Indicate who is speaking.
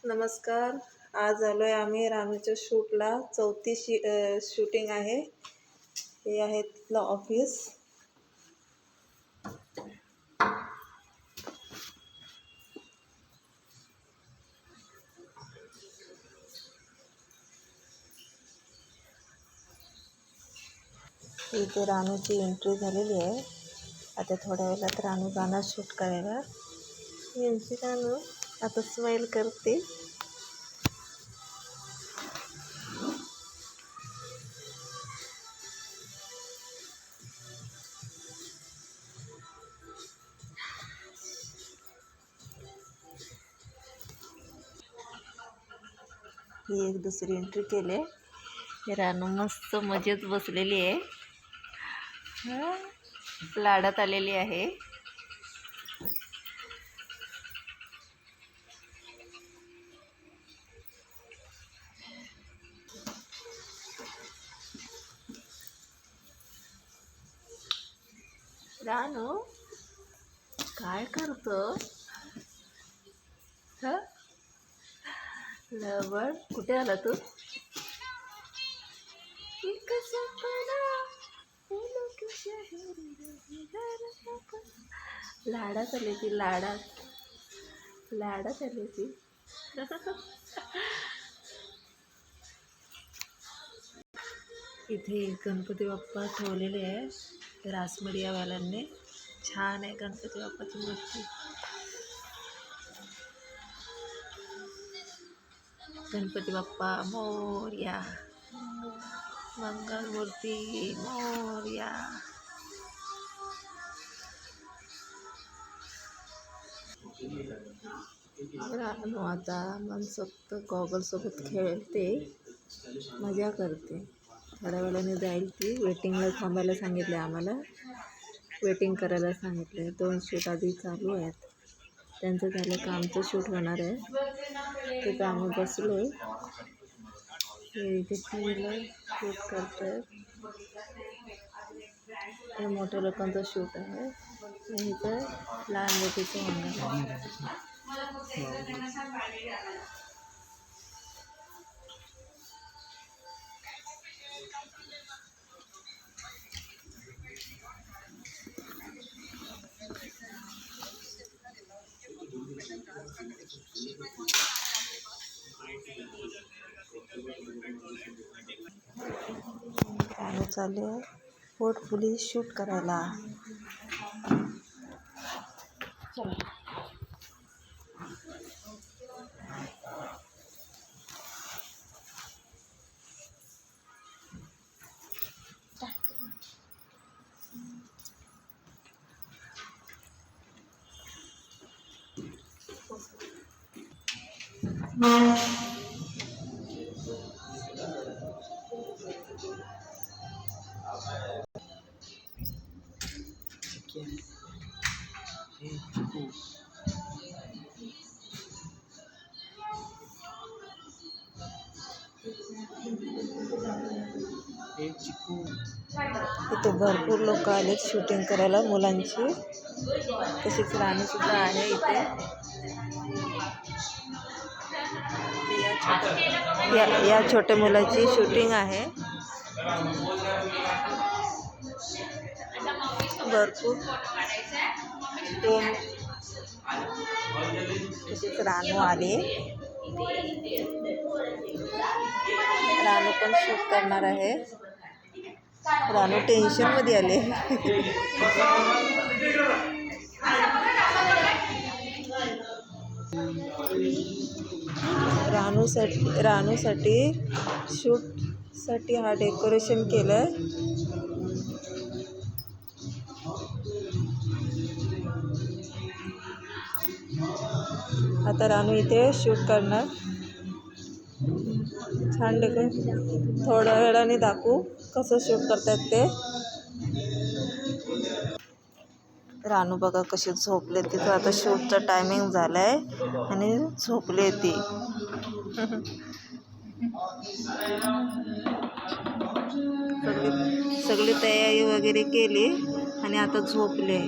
Speaker 1: नमस्कार. आज आलोय आम्ही रानूच्या शूटला. चौथी शूटिंग आहे. हे आहे तिथलं ऑफिस. इथे रानूची एंट्री झालेली आहे. आता थोड्या वेळात रानू जाणार शूट करायला. यांची रानू आता स्माईल करते. ही एक दुसरी एंट्री केली आहे. हे रानू मस्त मजेत बसलेली आहे. लाडात आलेली आहे. रानू काय करतो? लवड कुठे आला तू? लाडात आली ती. लाडात आली ती. इथे गणपती बाप्पा ठेवलेले आहे रास मीडियावाल्यांनी. छान आहे गणपती बाप्पाची मूर्ती. गणपती बाप्पा मोरया. मंगलमूर्ती मोरया. रानू आता मनसोक्त गॉगलसोबत खेळते, मजा करते. थोड्या वेळाने जाईल ती. वेटिंगला थांबायला सांगितले आम्हाला. वेटिंग करायला सांगितले. 2 शूट आधी चालू आहेत. त्यांचं झालं का आमचं शूट होणार आहे. तिथं आम्ही बसलो. इथे टीव्हीला शूट करत आहेत. हे मोठ्या लोकांचं शूट आहे. इथं लहान मोठीचं होणार आहे. रानू चालू आहे पोटफुली शूट करायला. चला. इथे भरपूर लोक आलेत शूटिंग करायला मुलांची. तशीच रानू सुद्धा आहे इथे. या छोट्या मुलाची शूटिंग आहे. भरपूर तशीच रानू आले. रानू पण शूट करणार आहे. रानू टेन्शनमध्ये आले. रानूसाठी शूटसाठी हा डेकोरेशन केलं. आता रानू इथे शूट करणार. छान डेकोरेशन. थोड्या वेळाने दाखवू कसं शूट करतात ते. रानू बघा कशी झोपले. तिथं आता शूटचं टायमिंग झालंय आणि झोपले ती. सगळी तयारी वगैरे केली आणि आता झोपले.